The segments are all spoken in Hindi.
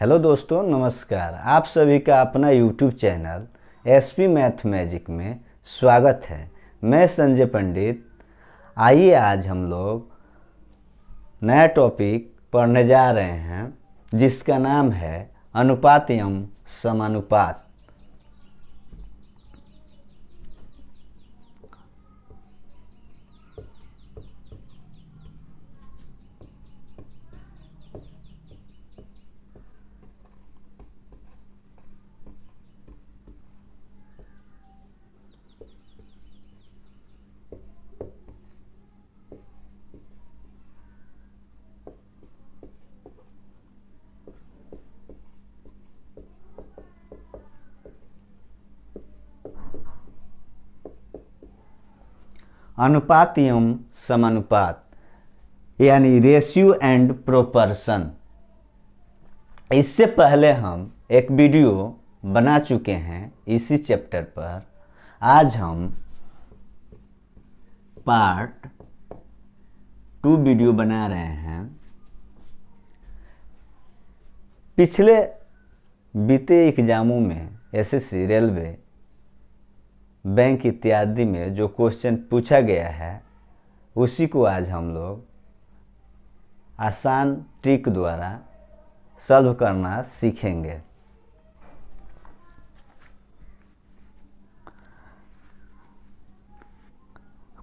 हेलो दोस्तों, नमस्कार। आप सभी का अपना YouTube channel SP math magic में स्वागत है। मैं संजय पंडित। आइए आज हम लोग नया टॉपिक पढ़ने जा रहे हैं जिसका नाम है अनुपात एवं समानुपात। अनुपात एवं समानुपात यानी रेशियो एंड प्रोपोर्शन। इससे पहले हम एक वीडियो बना चुके हैं इसी चैप्टर पर। आज हम पार्ट 2 वीडियो बना रहे हैं। पिछले बीते एग्जामों में एसएससी, रेलवे, बैंक इत्यादि में जो क्वेश्चन पूछा गया है उसी को आज हम लोग आसान ट्रिक द्वारा सॉल्व करना सीखेंगे।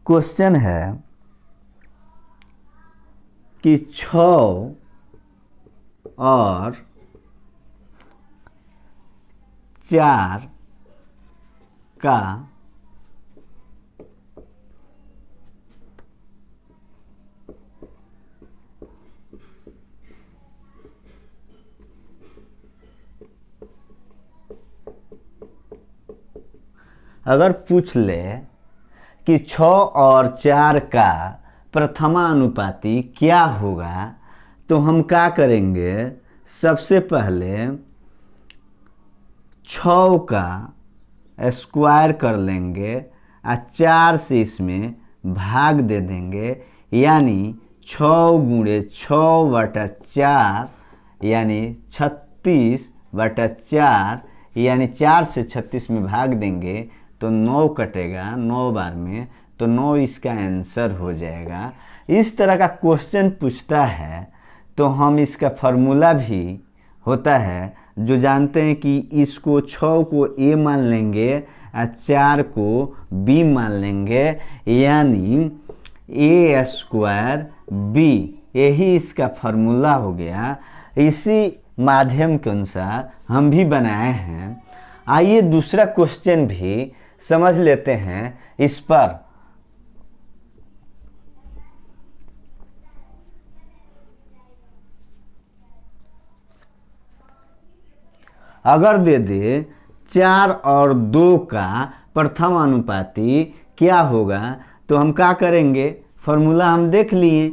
क्वेश्चन है कि 6 और 4 का अगर पूछ ले कि 6 और 4 का प्रथमानुपाती क्या होगा, तो हम क्या करेंगे। सबसे पहले 6 का स्क्वायर कर लेंगे और 4 से इसमें भाग दे देंगे, यानी 6 गुणे 6/4 यानी 36/4, यानी 4 से 36 में भाग देंगे तो 9 कटेगा 9 बार में, तो 9 इसका आंसर हो जाएगा। इस तरह का क्वेश्चन पूछता है तो हम इसका फार्मूला भी होता है जो जानते हैं कि इसको 6 को a मान लेंगे और 4 को b मान लेंगे, यानी a² b, यही इसका फार्मूला हो गया। इसी माध्यम के अनुसार हम भी बनाए हैं। आइए दूसरा क्वेश्चन भी समझ लेते हैं इस पर। अगर दे दे 4 और 2 का प्रथमानुपाती क्या होगा, तो हम क्या करेंगे। फार्मूला हम देख लिए,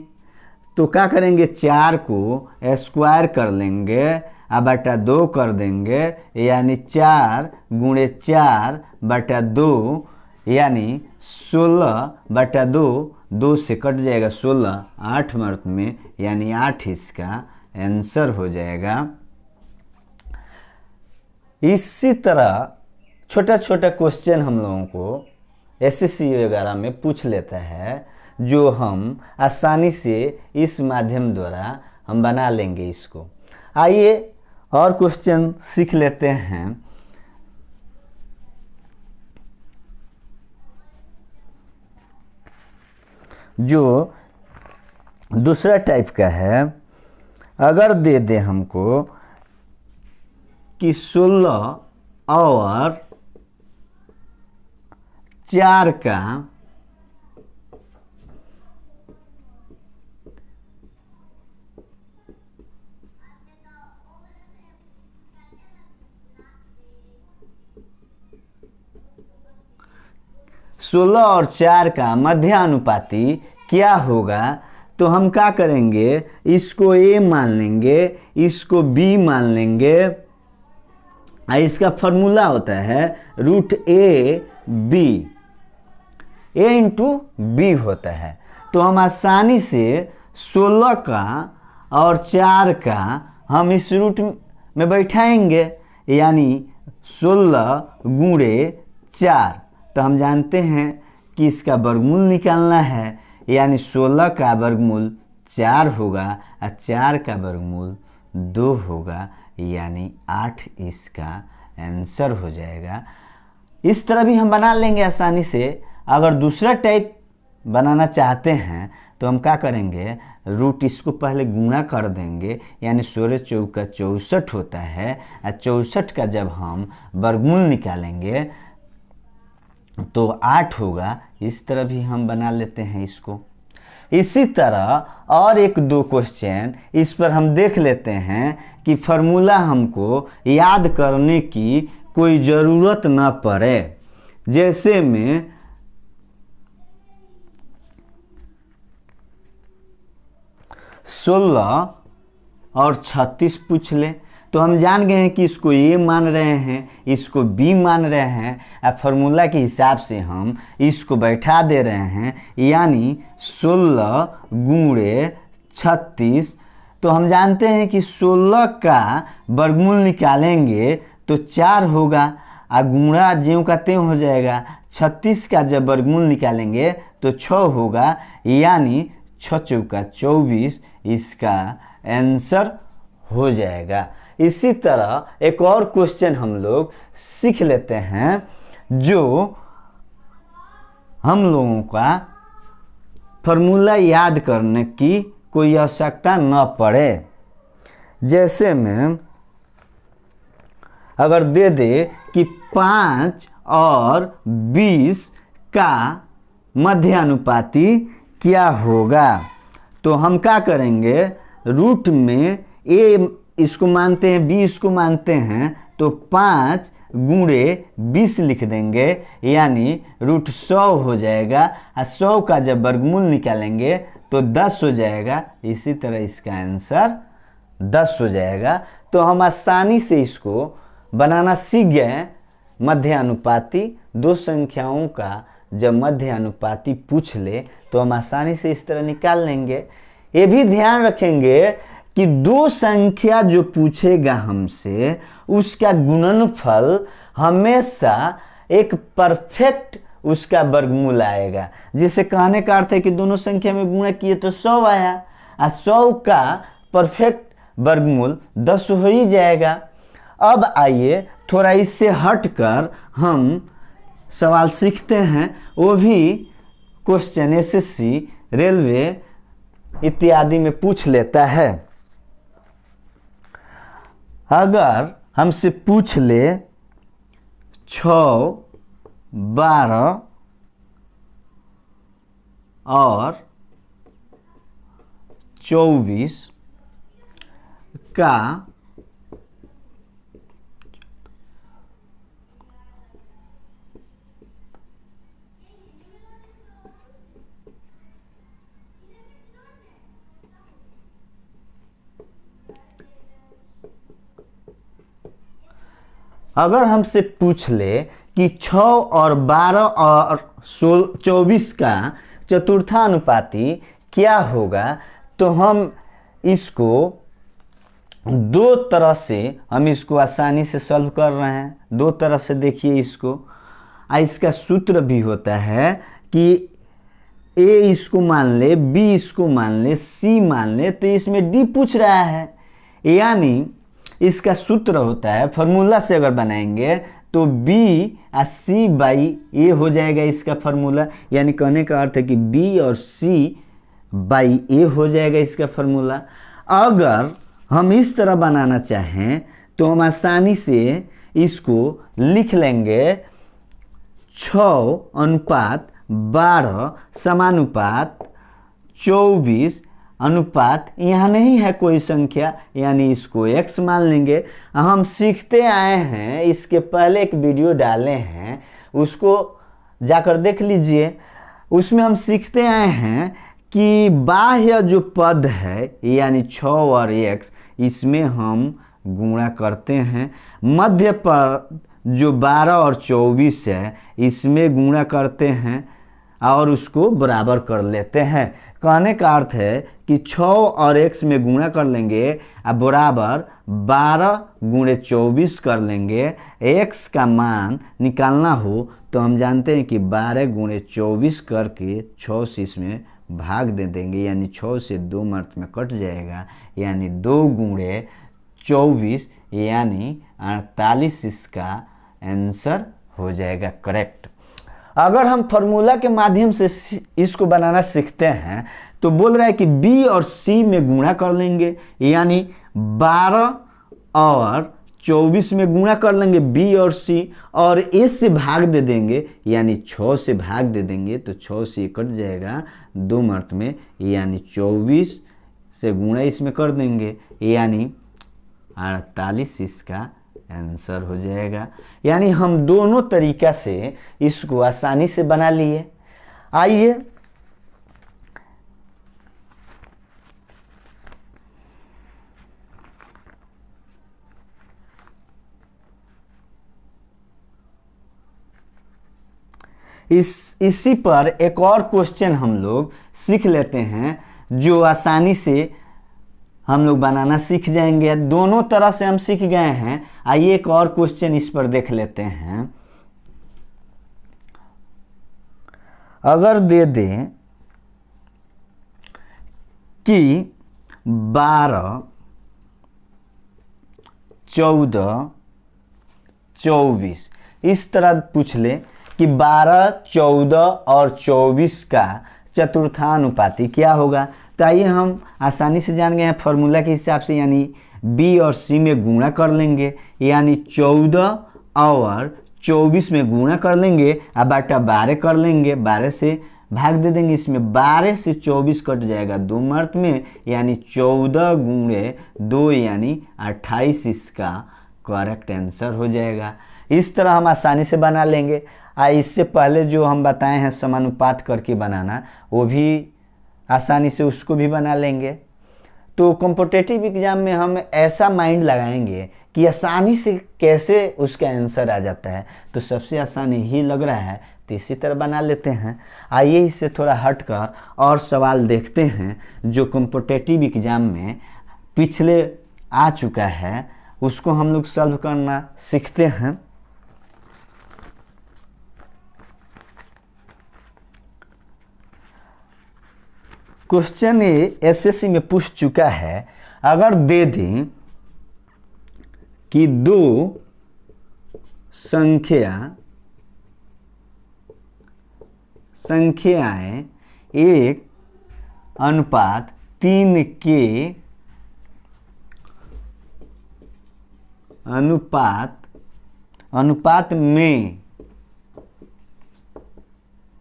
तो क्या करेंगे, 4 को स्क्वायर कर लेंगे और बटा 2 कर देंगे, यानी 4 गुणे 4/2 यानी 16/2। 2 से कट जाएगा 16, 8 मार्क में, यानी 8 इसका आंसर हो जाएगा। इसी तरह छोटा छोटा क्वेश्चन हम लोगों को एसएससी वगैरह में पूछ लेता है, जो हम आसानी से इस माध्यम द्वारा हम बना लेंगे इसको। आइए और क्वेश्चन सीख लेते हैं। जो दूसरा टाइप का है, अगर दे दे हमको कि 16 और 4 का मध्यानुपाती क्या होगा, तो हम क्या करेंगे, इसको a मान लेंगे, इसको b मान लेंगे। इसका फॉर्मूला होता है √a/b, a इंटू b होता है। तो हम आसानी से 16 का और 4 का हम इस रूट में बैठाएंगे, यानी 16 गुणे 4। तो हम जानते हैं कि इसका वर्गमूल निकालना है, यानी 16 का वर्गमूल 4 होगा और 4 का वर्गमूल 2 होगा, यानी 8 इसका आंसर हो जाएगा। इस तरह भी हम बना लेंगे आसानी से। अगर दूसरा टाइप बनाना चाहते हैं तो हम क्या करेंगे, रूट इसको पहले गुणा कर देंगे, यानी 16 चौका 64 होता है, और 64 का जब हम वर्गमूल निकालेंगे तो 8 होगा। इस तरह भी हम बना लेते हैं इसको। इसी तरह और एक दो क्वेश्चन इस पर हम देख लेते हैं कि फार्मूला हमको याद करने की कोई ज़रूरत ना पड़े। जैसे में 16 और 36 पूछ ले, तो हम जान गए हैं कि इसको ए मान रहे हैं, इसको बी मान रहे हैं, और फार्मूला के हिसाब से हम इसको बैठा दे रहे हैं, यानी 16 गुणे 36। तो हम जानते हैं कि 16 का वर्गमूल निकालेंगे तो 4 होगा, और गुणा ज्यों का त्यों हो जाएगा। 36 का जब वर्गमूल निकालेंगे तो 6 होगा, यानी 6 चौका 24 इसका आंसर हो जाएगा। इसी तरह एक और क्वेश्चन हम लोग सीख लेते हैं, जो हम लोगों का फार्मूला याद करने की कोई आवश्यकता न पड़े। जैसे में अगर दे दे कि 5 और 20 का मध्यानुपाती क्या होगा, तो हम क्या करेंगे, रूट में ए इसको मानते हैं, बी इसको मानते हैं, तो 5 गुणे 20 लिख देंगे, यानी रूट 100 हो जाएगा, और 100 का जब वर्गमूल निकालेंगे तो 10 हो जाएगा। इसी तरह इसका आंसर 10 हो जाएगा। तो हम आसानी से इसको बनाना सीख गए। मध्यानुपाती दो संख्याओं का जब मध्यानुपाती पूछ ले तो हम आसानी से इस तरह निकाल लेंगे। ये भी ध्यान रखेंगे कि दो संख्या जो पूछेगा हमसे उसका गुणनफल हमेशा एक परफेक्ट उसका वर्गमूल आएगा। जैसे कहने का अर्थ है कि दोनों संख्या में गुणा किए तो 100 आया, और 100 का परफेक्ट वर्गमूल 10 हो ही जाएगा। अब आइए थोड़ा इससे हटकर हम सवाल सीखते हैं, वो भी क्वेश्चन एसएससी, रेलवे इत्यादि में पूछ लेता है। अगर हमसे पूछ ले 6, 12 और 24 का अगर हमसे पूछ ले कि 6 और 12 और 24 का चतुर्थानुपाती क्या होगा, तो हम इसको दो तरह से हम इसको आसानी से सॉल्व कर रहे हैं। दो तरह से देखिए इसको। इसका सूत्र भी होता है कि ए इसको मान ले, बी इसको मान ले, सी मान ले, तो इसमें डी पूछ रहा है, यानी इसका सूत्र होता है, फार्मूला से अगर बनाएंगे तो बी और सी बाई ए हो जाएगा इसका फार्मूला, यानी कहने का अर्थ है कि बी और सी बाई ए हो जाएगा इसका फार्मूला। अगर हम इस तरह बनाना चाहें तो हम आसानी से इसको लिख लेंगे 6:12 समानुपात 24 अनुपात, यहाँ नहीं है कोई संख्या, यानी इसको x मान लेंगे। हम सीखते आए हैं, इसके पहले एक वीडियो डाले हैं, उसको जाकर देख लीजिए। उसमें हम सीखते आए हैं कि बाह्य जो पद है यानी 6 और x, इसमें हम गुणा करते हैं। मध्य पर जो 12 और 24 है इसमें गुणा करते हैं और उसको बराबर कर लेते हैं। कहने का अर्थ है कि 6 और x में गुणा कर लेंगे अब बराबर 12 गुणे 24 कर लेंगे। x का मान निकालना हो तो हम जानते हैं कि 12 गुणे 24 करके 6 से इसमें भाग दे देंगे, यानी 6 से 2 मर्त में कट जाएगा, यानी 2 गुणे 24 यानी 48 इसका आंसर हो जाएगा करेक्ट। अगर हम फार्मूला के माध्यम से इसको बनाना सीखते हैं तो बोल रहा है कि b और c में गुणा कर लेंगे, यानी 12 और 24 में गुणा कर लेंगे b और c, और a से भाग दे देंगे, यानी 6 से भाग दे देंगे तो 6 से कट जाएगा 2 मर्त में, यानी 24 से गुणा इसमें कर देंगे, यानी 48 इसका आंसर हो जाएगा। यानी हम दोनों तरीका से इसको आसानी से बना लिए। आइए इसी पर एक और क्वेश्चन हम लोग सीख लेते हैं जो आसानी से हम लोग बनाना सीख जाएंगे। दोनों तरह से हम सीख गए हैं। आइए एक और क्वेश्चन इस पर देख लेते हैं। अगर दे दें कि 12, 14, 24 इस तरह पूछ ले कि 12, 14 और 24 का चतुर्थानुपाती क्या होगा। तो आइए हम आसानी से जान गए हैं फॉर्मूला के हिसाब से, यानी b और c में गुणा कर लेंगे, यानी 14 और 24 में गुणा कर लेंगे और बटा 12 कर लेंगे, 12 से भाग दे देंगे, इसमें 12 से 24 कट जाएगा 2 मर्त में, यानी 14 गुणे 2 यानी 28 इसका करेक्ट आंसर हो जाएगा। इस तरह हम आसानी से बना लेंगे। इससे पहले जो हम बताए हैं समानुपात करके बनाना, वो भी आसानी से उसको भी बना लेंगे। तो कॉम्पिटिटिव एग्जाम में हम ऐसा माइंड लगाएंगे कि आसानी से कैसे उसका आंसर आ जाता है, तो सबसे आसान ही लग रहा है तो इसी तरह बना लेते हैं। आइए इससे थोड़ा हटकर और सवाल देखते हैं जो कॉम्पिटिटिव एग्जाम में पिछले आ चुका है, उसको हम लोग सॉल्व करना सीखते हैं। क्वेश्चन ये एसएससी में पूछ चुका है। अगर दे दें कि 2 संख्याएं 1:3 के अनुपात में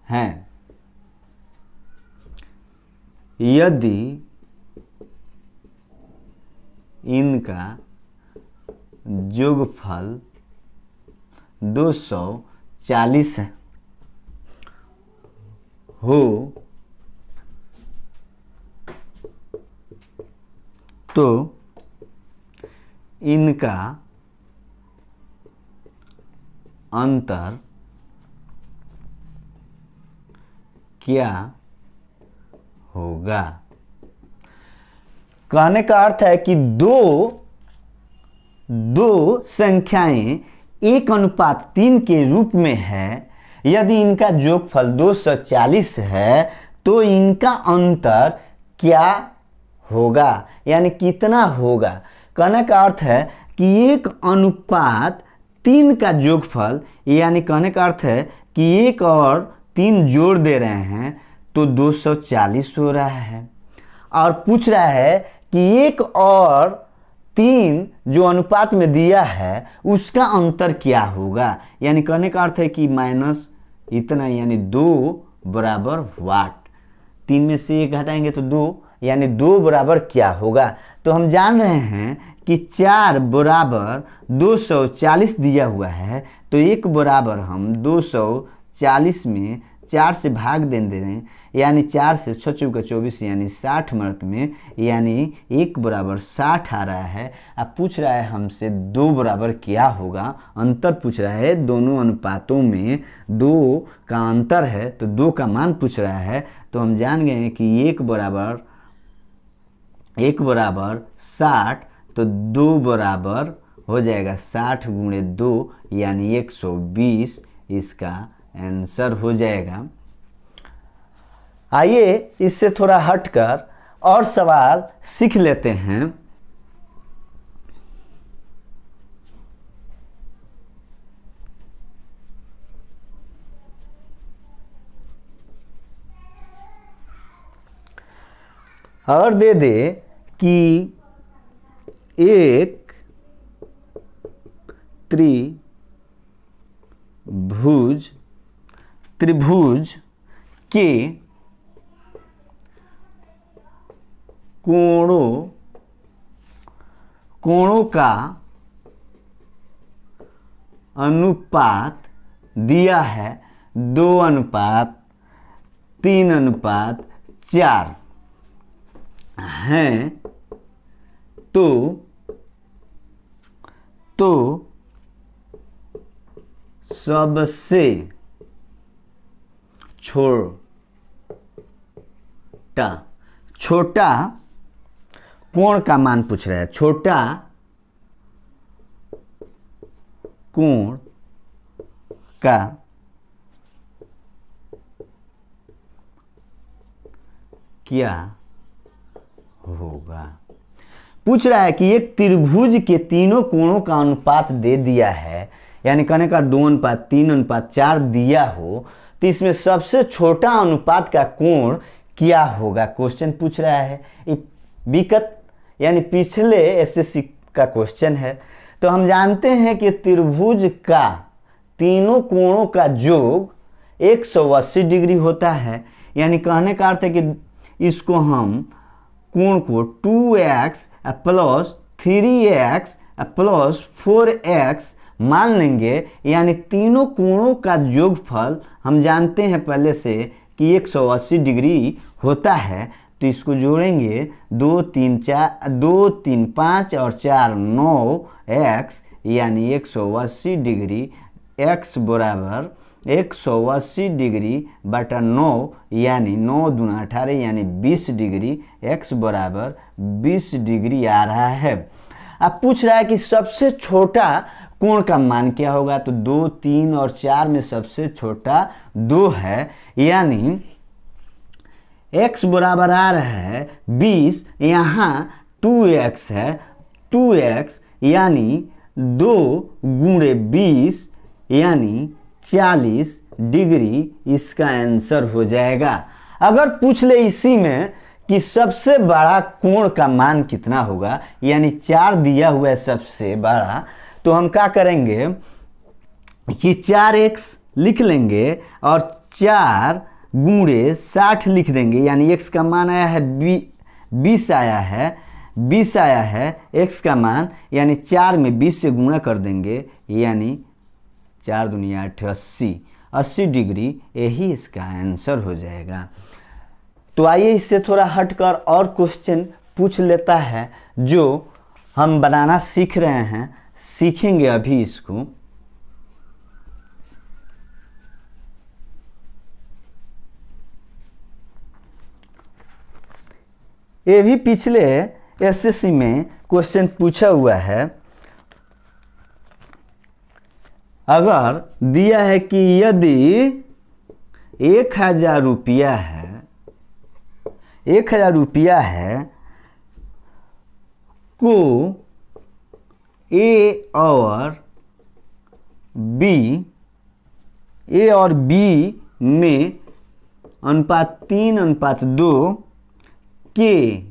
हैं, यदि इनका योगफल 240 हो तो इनका अंतर क्या होगा। कहने का अर्थ है कि दो संख्याएं 1:3 के रूप में है, यदि इनका योगफल 240 है तो इनका अंतर क्या होगा, यानी कितना होगा। कहने का अर्थ है कि 1:3 का योगफल, यानी कहने का अर्थ है कि 1 और 3 जोड़ दे रहे हैं तो 240 हो रहा है, और पूछ रहा है कि 1 और 3 जो अनुपात में दिया है उसका अंतर क्या होगा, यानी कहने का अर्थ है कि माइनस इतना, यानी 2 बराबर वाट, 3 में से 1 घटाएंगे तो 2, यानी 2 बराबर क्या होगा। तो हम जान रहे हैं कि 4 बराबर 240 दिया हुआ है, तो 1 बराबर हम 240 में 4 से भाग दे दें, यानी 4 से 6 चौका 24 यानी 60 मिनट में, यानी 1 बराबर 60 आ रहा है। अब पूछ रहा है हमसे 2 बराबर क्या होगा, अंतर पूछ रहा है, दोनों अनुपातों में 2 का अंतर है, तो 2 का मान पूछ रहा है। तो हम जान गए हैं कि 1 बराबर 60, तो 2 बराबर हो जाएगा 60 गुणे 2 यानी 120, इसका आंसर हो जाएगा। आइए इससे थोड़ा हटकर और सवाल सीख लेते हैं। और दे दे कि एक त्रिभुज के कोणों का अनुपात दिया है 2:3:4 हैं, तो सबसे छोटा कोण का मान पूछ रहा है। छोटा कोण का क्या होगा। पूछ रहा है कि एक त्रिभुज के तीनों कोणों का अनुपात दे दिया है, यानी कहने का 2:3:4 दिया हो, तो इसमें सबसे छोटा अनुपात का कोण क्या होगा, क्वेश्चन पूछ रहा है। विगत यानी पिछले एसएससी का क्वेश्चन है। तो हम जानते हैं कि त्रिभुज का तीनों कोणों का योग 180 डिग्री होता है, यानी कहने का अर्थ है कि इसको हम कोण को 2x plus 3x plus 4x मान लेंगे, यानी तीनों कोणों का योगफल हम जानते हैं पहले से कि 180 डिग्री होता है। तो इसको जोड़ेंगे 2 3 5 और 4 9x, यानी 180 डिग्री, x बराबर 180 डिग्री बटा 9 यानी 9 दूना 18 यानी 20 डिग्री, x बराबर 20 डिग्री आ रहा है। अब पूछ रहा है कि सबसे छोटा कोण का मान क्या होगा। तो 2 3 और 4 में सबसे छोटा 2 है, यानी x बराबर आ रहा है 20, यहाँ 2x है, 2x यानी 2 गुणे 20 यानी 40 डिग्री, इसका आंसर हो जाएगा। अगर पूछ ले इसी में कि सबसे बड़ा कोण का मान कितना होगा, यानी 4 दिया हुआ है सबसे बड़ा, तो हम क्या करेंगे कि 4x लिख लेंगे और 4 गुणे 60 लिख देंगे, यानी x का मान आया है 20 आया है x का मान, यानी 4 में 20 से गुणा कर देंगे, यानी 4 दूनी 8 80 डिग्री, यही इसका आंसर हो जाएगा। तो आइए इससे थोड़ा हटकर और क्वेश्चन पूछ लेता है जो हम बनाना सीख रहे हैं, सीखेंगे अभी इसको। ये भी पिछले एसएससी में क्वेश्चन पूछा हुआ है। अगर दिया है कि यदि 1000 रुपया है, 1000 रुपया है को ए और बी में अनुपात 3:2 के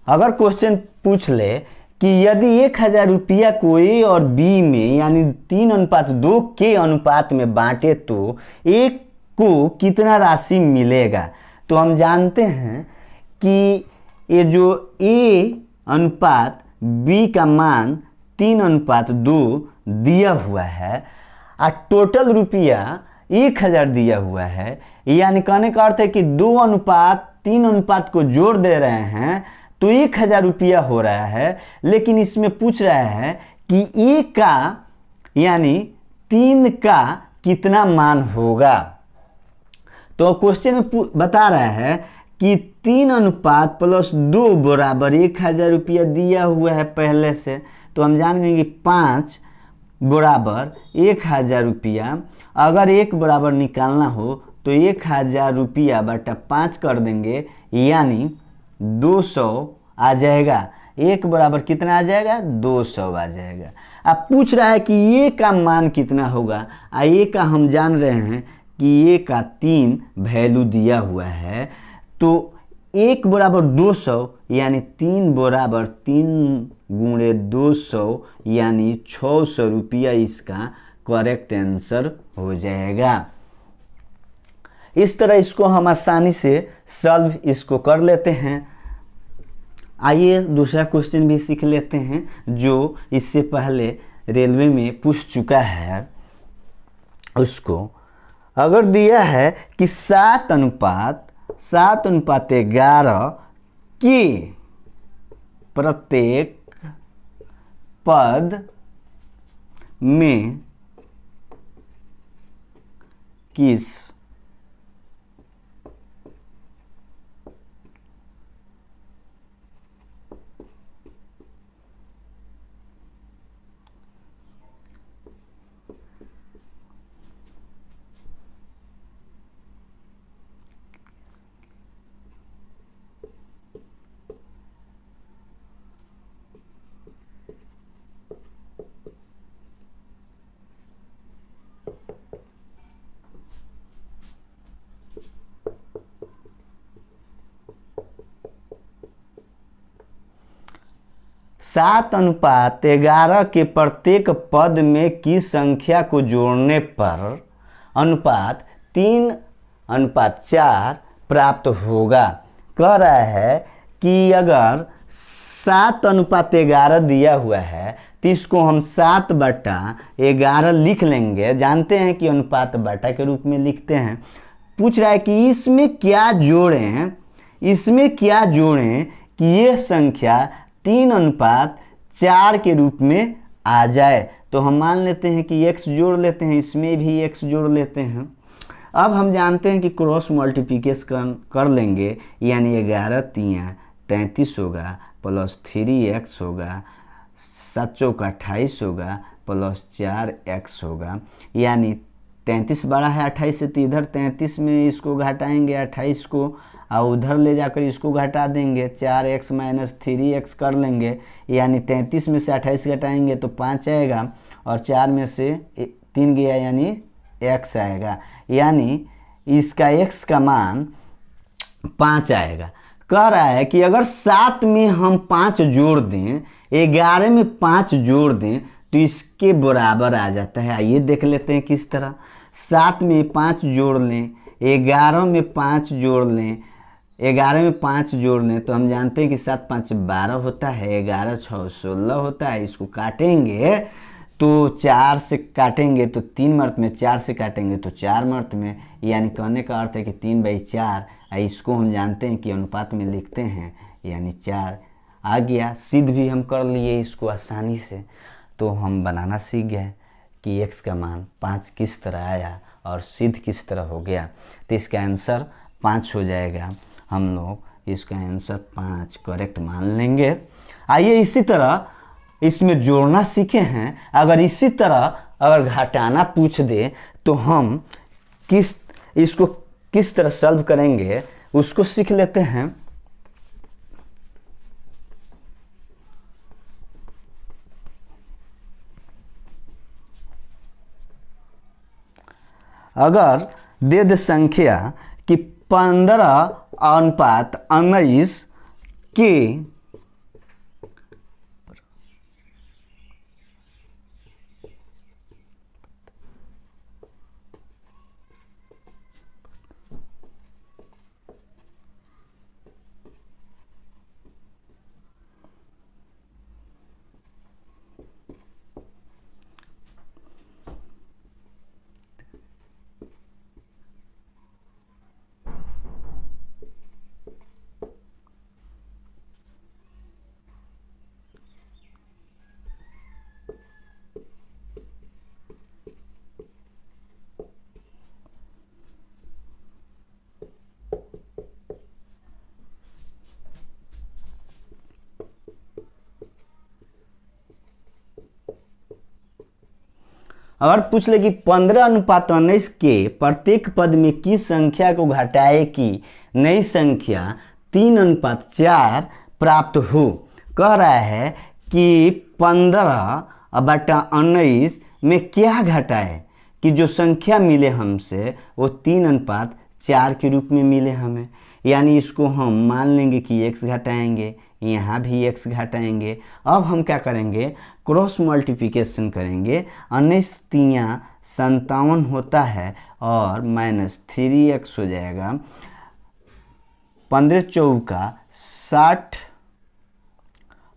अगर क्वेश्चन पूछ ले कि यदि 1000 रुपया को ए और बी में यानी 3:2 के अनुपात में बांटे तो ए को कितना राशि मिलेगा। तो हम जानते हैं कि ये जो ए अनुपात बी का मान 3:2 दिया हुआ है और टोटल रुपया 1000 दिया हुआ है, यानी कहने का अर्थ है कि 2:3 अनुपात को जोड़ दे रहे हैं तो 1000 रुपया हो रहा है। लेकिन इसमें पूछ रहा है कि ए का यानी 3 का कितना मान होगा। तो क्वेश्चन में बता रहा है कि 3:2 बराबर 1000 रुपया दिया हुआ है पहले से, तो हम जान गए कि 5 बराबर 1000 रुपया। अगर 1 बराबर निकालना हो तो 1000 रुपया बटा 5 कर देंगे, यानी 200 आ जाएगा। 1 बराबर कितना आ जाएगा, 200 आ जाएगा। अब पूछ रहा है कि ये का मान कितना होगा। ये का हम जान रहे हैं कि ये का 3 वैल्यू दिया हुआ है, तो 1 बराबर 200 यानी 3 बराबर 3 गुणे 200 यानी 600 रुपया इसका करेक्ट आंसर हो जाएगा। इस तरह इसको हम आसानी से सॉल्व इसको कर लेते हैं। आइए दूसरा क्वेश्चन भी सीख लेते हैं जो इससे पहले रेलवे में पूछ चुका है। उसको अगर दिया है कि 7:11 के प्रत्येक पद में किस सात अनुपात 11 के प्रत्येक पद में की संख्या को जोड़ने पर अनुपात 3:4 प्राप्त होगा। कह रहा है कि अगर 7:11 दिया हुआ है तो इसको हम 7/11 लिख लेंगे। जानते हैं कि अनुपात बटा के रूप में लिखते हैं। पूछ रहा है कि इसमें क्या जोड़ें, कि ये संख्या 3:4 के रूप में आ जाए। तो हम मान लेते हैं कि x जोड़ लेते हैं, इसमें भी x जोड़ लेते हैं। अब हम जानते हैं कि क्रॉस मल्टीप्लिकेशन कर लेंगे, यानी 11×3 33 होगा प्लस 3x होगा, 7×4 28 होगा प्लस 4x होगा, यानी 33 बड़ा है 28 से, तो इधर 33 में इसको घटाएंगे 28 को और उधर ले जाकर इसको घटा देंगे, 4x - 3x कर लेंगे, यानी 33 में से 28 घटाएंगे तो 5 आएगा और 4 में से 3 गया यानी x आएगा, यानी इसका x का मान 5 आएगा। कह रहा है कि अगर 7 में हम 5 जोड़ दें, 11 में 5 जोड़ दें तो इसके बराबर आ जाता है। आइए देख लेते हैं किस तरह। 7 में 5 जोड़ लें, 11 में 5 जोड़ लें, 11 में 5 जोड़ लें तो हम जानते हैं कि 7 5 12 होता है, 11 6 16 होता है। इसको काटेंगे तो 4 से काटेंगे तो 3 मर्त में, 4 से काटेंगे तो 4 मर्त में, यानी कहने का अर्थ है कि 3/4। इसको हम जानते हैं कि अनुपात में लिखते हैं, यानी 4 आ गया। सिद्ध भी हम कर लिए इसको आसानी से। तो हम बनाना सीख गए कि x का मान 5 किस तरह आया और सिद्ध किस तरह हो गया। तो इसका आंसर 5 हो जाएगा। हम लोग इसका आंसर 5 करेक्ट मान लेंगे। आइए इसी तरह इसमें जोड़ना सीखे हैं। अगर इसी तरह अगर घटाना पूछ दे तो हम इसको किस तरह सॉल्व करेंगे उसको सीख लेते हैं। अगर दे दे संख्या कि 15:19 के अगर पूछ ले कि 15:19 के प्रत्येक पद में किस संख्या को घटाए कि नई संख्या 3:4 प्राप्त हो, कह रहा है कि 15/19 में क्या घटाए कि जो संख्या मिले हमसे वो 3:4 के रूप में मिले हमें। यानी इसको हम मान लेंगे कि x घटाएंगे, यहाँ भी x घटाएंगे। अब हम क्या करेंगे, क्रॉस मल्टीप्लिकेशन करेंगे। 19×3 = 57 होता है और -3x हो जाएगा। 15×4 = 60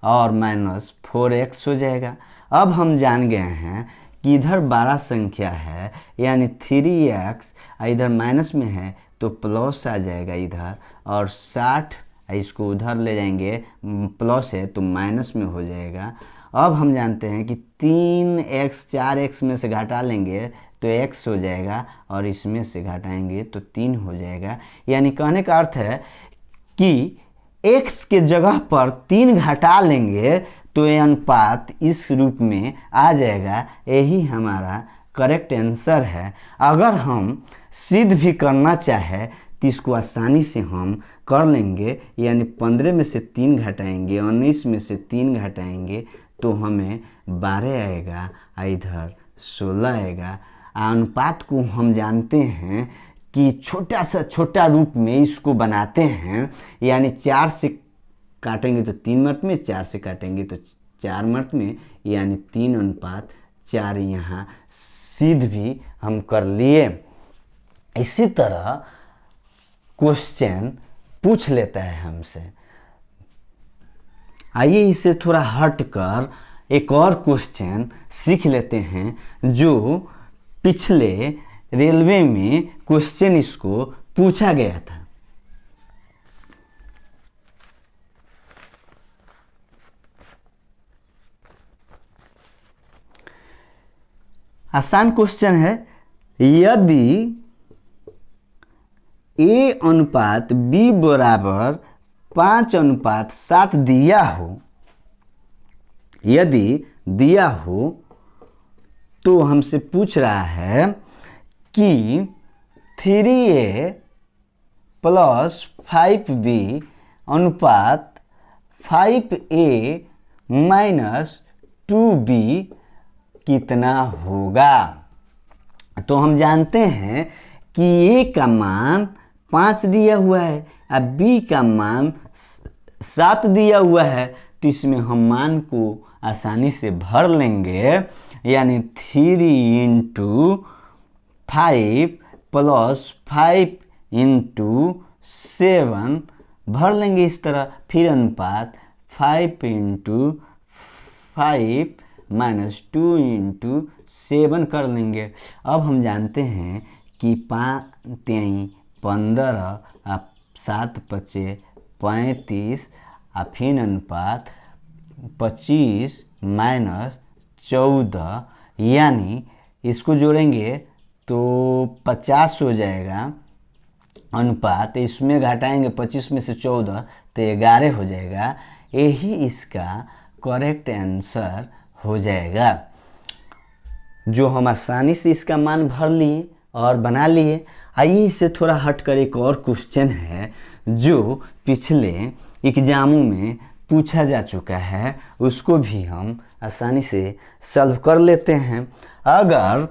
और -4x हो जाएगा। अब हम जान गए हैं कि इधर 12 संख्या है, यानी 3x इधर माइनस में है तो प्लस आ जाएगा इधर, और 60 इसको उधर ले जाएंगे, प्लस है तो माइनस में हो जाएगा। अब हम जानते हैं कि 3x 4x में से घटा लेंगे तो x हो जाएगा, और इसमें से घटाएंगे तो 3 हो जाएगा। यानी कहने का अर्थ है कि x के जगह पर 3 घटा लेंगे तो ये अनुपात इस रूप में आ जाएगा। यही हमारा करेक्ट आंसर है। अगर हम सिद्ध भी करना चाहे तो इसको आसानी से हम कर लेंगे। यानी 15 में से 3 घटाएंगे, 19 में से 3 घटाएंगे तो हमें 12 आएगा, इधर 16 आएगा। अनुपात को हम जानते हैं कि छोटा सा छोटा रूप में इसको बनाते हैं। यानी 4 से काटेंगे तो 3 मर्त में, 4 से काटेंगे तो 4 मर्त में, यानी 3:4 यहाँ सिद्ध भी हम कर लिए। इसी तरह क्वेश्चन पूछ लेता है हमसे। आइए इसे थोड़ा हटकर एक और क्वेश्चन सीख लेते हैं, जो पिछले रेलवे में क्वेश्चन इसको पूछा गया था। आसान क्वेश्चन है। यदि A/B = 5:7 दिया हो, यदि दिया हो तो हमसे पूछ रहा है कि 3A + 5B अनुपात 5A - 2B कितना होगा। तो हम जानते हैं कि A का मान 5 दिया हुआ है और B का मान 7 दिया हुआ है, तो इसमें हम मान को आसानी से भर लेंगे। यानी 3 × 5 + 5 × 7 भर लेंगे इस तरह। फिर अनुपात 5 × 5 - 2 × 7 कर लेंगे। अब हम जानते हैं कि 5×3 = 15 और 7×5 = 35 और फिर अनुपात 25 - 14, यानी इसको जोड़ेंगे तो 50 हो जाएगा अनुपात। इसमें घटाएंगे 25 में से 14 तो 11 हो जाएगा। यही इसका करेक्ट आंसर हो जाएगा, जो हम आसानी से इसका मान भर लिए और बना लिए। आइए इससे थोड़ा हटकर एक और क्वेश्चन है जो पिछले एग्जामों में पूछा जा चुका है, उसको भी हम आसानी से सॉल्व कर लेते हैं। अगर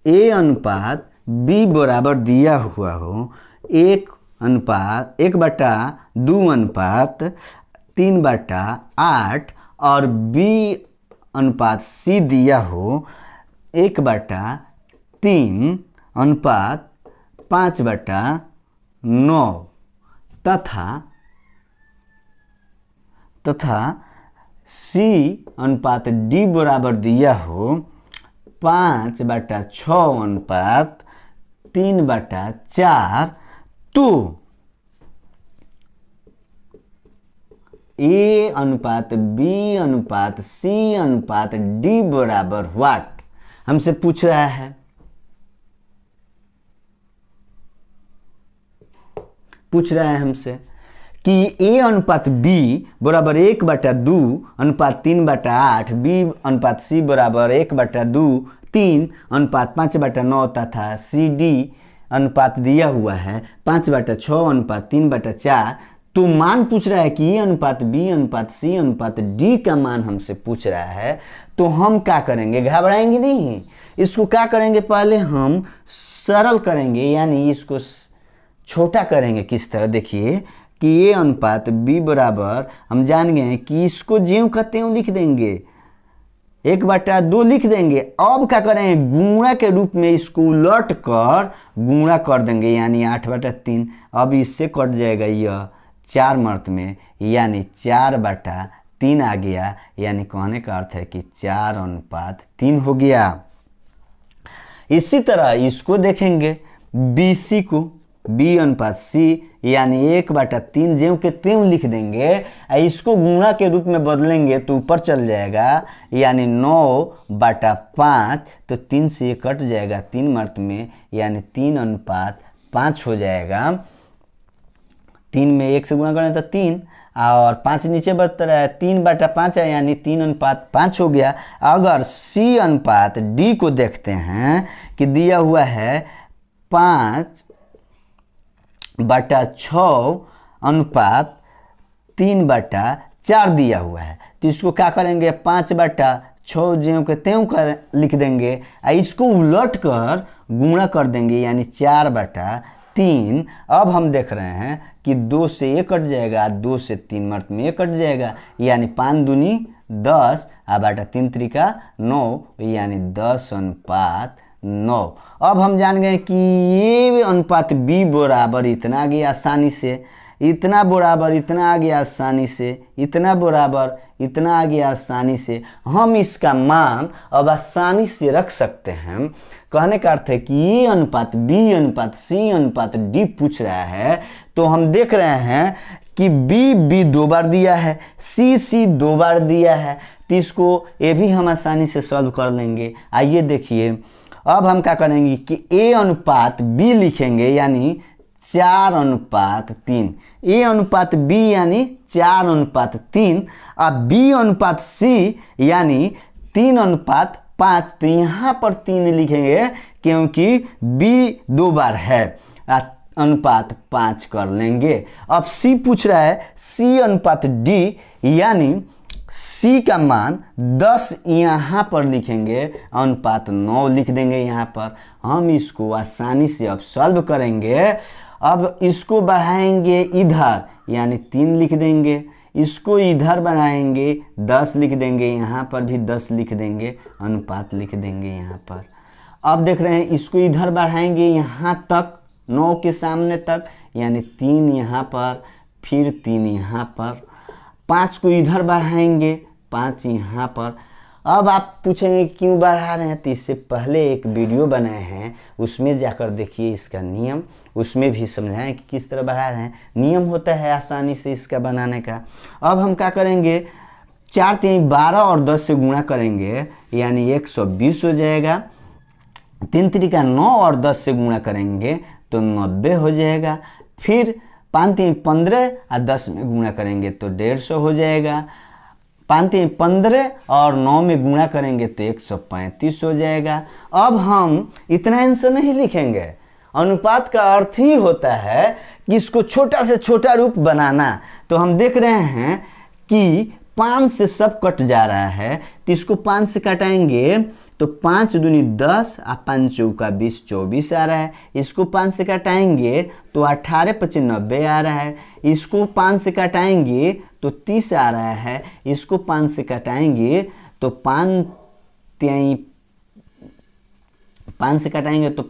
A/B बराबर दिया हुआ हो 1/2:3/8 और B/C दिया हो 1/3:5/9 तथा C/D बराबर दिया हो 5/6:3/4, तो A/B/C/D बराबर व्हाट हमसे पूछ रहा है। हमसे कि A/B बराबर 1/2:3/8, B/C बराबर 1/2 3:5/9 तथा CD अनुपात दिया हुआ है 5/6:3/4। तो मान पूछ रहा है कि ए अनुपात बी अनुपात सी अनुपात डी का मान हमसे पूछ रहा है। तो हम क्या करेंगे, घबराएंगे नहीं, इसको क्या करेंगे, पहले हम सरल करेंगे, यानी इसको छोटा करेंगे। किस तरह, देखिए कि ए अनुपात बी बराबर, हम जान गए हैं कि इसको ज्यों का त्यों लिख देंगे, 1/2 लिख देंगे। अब क्या करेंगे, गुणा के रूप में इसको उलट कर गुणा कर देंगे, यानी 8/3। अब इससे कट जाएगा यह 4 मर्त में, यानी 4/3 आ गया, यानी कहने का अर्थ है कि 4:3 हो गया। इसी तरह इसको देखेंगे BC को, B अनुपात C, यानी 1/3 ज्यों के त्यों लिख देंगे। इसको गुणा के रूप में बदलेंगे तो ऊपर चल जाएगा, यानी 9/5। तो 3 से ये कट जाएगा 3 मर्त में, यानी 3:5 हो जाएगा। 3 में 1 से गुणा करें तो 3 और 5 नीचे बच रहा है, 3/5 है, यानी 3:5 हो गया। अगर C अनुपात D को देखते हैं कि दिया हुआ है 5/6 अनुपात 3/4 दिया हुआ है। तो इसको क्या करेंगे, 5/6 ज्यों के त्यों कर लिख देंगे, इसको उलट कर गुणा कर देंगे, यानी 4/3। अब हम देख रहे हैं कि 2 से ये कट जाएगा, 2 से 3 मर्त में ये कट जाएगा, यानी 5 दूनी 10 3 त्रिका 9, यानी 10:9। अब हम जान गए कि ये अनुपात B बराबर इतना आ गया आसानी से, इतना बराबर इतना आ गया आसानी से, इतना बराबर इतना आ गया आसानी से। हम इसका मान अब आसानी से रख सकते हैं। कहने का अर्थ है कि ये अनुपात B अनुपात C अनुपात D पूछ रहा है। तो हम देख रहे हैं कि B 2 बार दिया है, C 2 बार दिया है, तो इसको ये भी हम आसानी से सॉल्व कर लेंगे। आइए देखिए, अब हम क्या करेंगे कि A अनुपात B लिखेंगे, यानी 4:3। A अनुपात B यानी 4:3, अब B अनुपात C यानी 3:5। तो यहाँ पर 3 लिखेंगे क्योंकि B 2 बार है, अनुपात 5 कर लेंगे। अब C पूछ रहा है C अनुपात D, यानी C का मान 10 यहाँ पर लिखेंगे, अनुपात 9 लिख देंगे यहाँ पर। हम इसको आसानी से अब सॉल्व करेंगे। अब इसको बढ़ाएंगे इधर, यानी 3 लिख देंगे, इसको इधर बढ़ाएंगे 10 लिख देंगे, यहाँ पर भी 10 लिख देंगे, अनुपात लिख देंगे यहाँ पर। अब देख रहे हैं इसको इधर बढ़ाएंगे यहाँ तक, 9 के सामने तक, यानी 3 यहाँ पर, फिर 3 यहाँ पर। 5 को इधर बढ़ाएंगे, 5 यहाँ पर। अब आप पूछेंगे क्यों बढ़ा रहे हैं, तो इससे पहले एक वीडियो बनाए हैं, उसमें जाकर देखिए इसका नियम, उसमें भी समझाएं कि किस तरह बढ़ा रहे हैं। नियम होता है आसानी से इसका बनाने का। अब हम क्या करेंगे, 4 3 12 और 10 से गुणा करेंगे, यानी 120 हो जाएगा। 3 त्रिका 9 और 10 से गुणा करेंगे तो 90 हो जाएगा। फिर 5 3 15 और 10 में गुणा करेंगे तो 150 हो जाएगा। 5 3 15 और 9 में गुणा करेंगे तो 135 हो जाएगा। अब हम इतना आंसर नहीं लिखेंगे, अनुपात का अर्थ ही होता है कि इसको छोटा से छोटा रूप बनाना। तो हम देख रहे हैं कि 5 से सब कट जा रहा है, तो इसको 5 से कटाएंगे तो 5 दूनी 10 और 5 चौका 20, 24 आ रहा है। इसको 5 से कटाएंगे तो 18 25 90 आ रहा है। इसको 5 से कटाएंगे तो 30 आ रहा है। इसको 5 से कटाएंगे तो 5 से कटाएंगे तो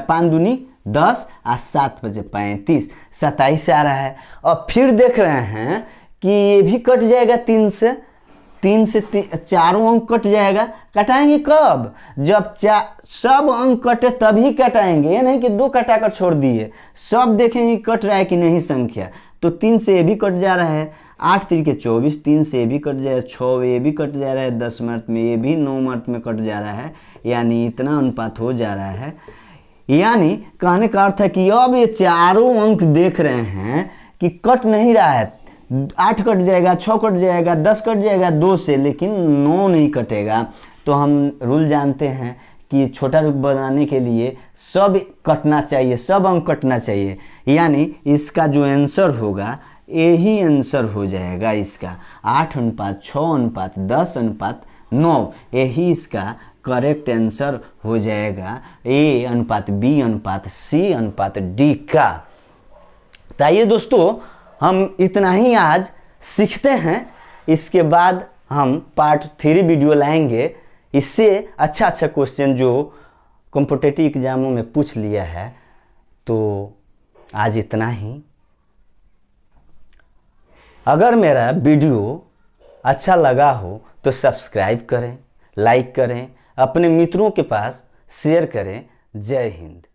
5 दूनी 10 और 7 बजे 35, 27 आ रहा है। और फिर देख रहे हैं कि ये भी कट जाएगा 3 से, 3 से 4 अंक कट जाएगा। कटाएंगे कब, जब सब अंक कटे तभी कटाएंगे, ये नहीं कि 2 कटाकर छोड़ दिए। सब देखेंगे कट रहा है कि नहीं संख्या। तो 3 से ये भी कट जा रहा है, 8 3 24, 3 से ये भी कट जा रहा है, 6 ये भी कट जा रहा है, 10 मिनट में ये भी 9 मिनट में कट जा रहा है, यानी इतना अनुपात हो जा रहा है। यानी कहने का अर्थ है कि अब ये चारों अंक देख रहे हैं कि कट नहीं रहा है। 8 कट जाएगा, 6 कट जाएगा, 10 कट जाएगा 2 से, लेकिन 9 नहीं कटेगा। तो हम रूल जानते हैं कि छोटा रूप बनाने के लिए सब कटना चाहिए, सब अंक कटना चाहिए, यानी इसका जो आंसर होगा यही आंसर हो जाएगा इसका 8:6:10:9, यही इसका करेक्ट आंसर हो जाएगा A/B/C/D का। तो आइए दोस्तों, हम इतना ही आज सीखते हैं, इसके बाद हम पार्ट 3 वीडियो लाएंगे, इससे अच्छा क्वेश्चन जो कॉम्पिटिटिव एग्जामों में पूछ लिया है। तो आज इतना ही। अगर मेरा वीडियो अच्छा लगा हो तो सब्सक्राइब करें, लाइक करें, अपने मित्रों के पास शेयर करें। जय हिंद।